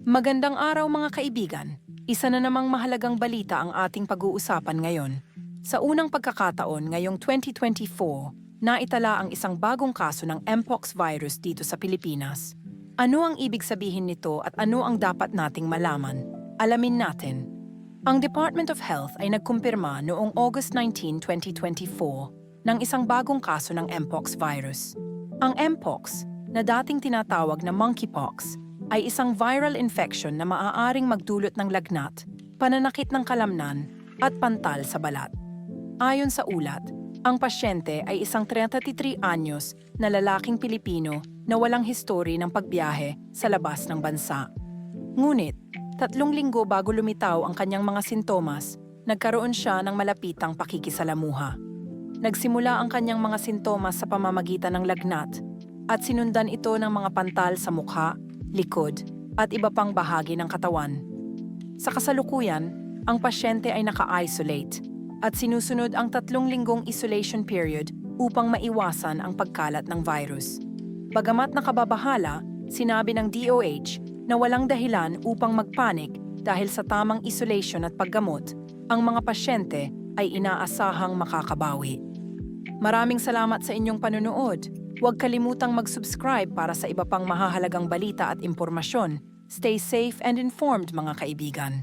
Magandang araw mga kaibigan. Isa na namang mahalagang balita ang ating pag-uusapan ngayon. Sa unang pagkakataon ngayong 2024, naitala ang isang bagong kaso ng Mpox virus dito sa Pilipinas. Ano ang ibig sabihin nito at ano ang dapat nating malaman? Alamin natin. Ang Department of Health ay nagkumpirma noong August 19, 2024 ng isang bagong kaso ng Mpox virus. Ang Mpox, na dating tinatawag na monkeypox, ay isang viral infection na maaaring magdulot ng lagnat, pananakit ng kalamnan, at pantal sa balat. Ayon sa ulat, ang pasyente ay isang 33 anyos na lalaking Pilipino na walang history ng pagbiyahe sa labas ng bansa. Ngunit, 3 linggo bago lumitaw ang kanyang mga sintomas, nagkaroon siya ng malapitang pakikisalamuha. Nagsimula ang kanyang mga sintomas sa pamamagitan ng lagnat at sinundan ito ng mga pantal sa mukha, likod, at iba pang bahagi ng katawan. Sa kasalukuyan, ang pasyente ay naka-isolate at sinusunod ang 3 linggong isolation period upang maiwasan ang pagkalat ng virus. Bagamat nakababahala, sinabi ng DOH na walang dahilan upang magpanik dahil sa tamang isolation at paggamot, ang mga pasyente ay inaasahang makakabawi. Maraming salamat sa inyong panunood. Huwag kalimutang mag-subscribe para sa iba pang mahahalagang balita at impormasyon. Stay safe and informed mga kaibigan.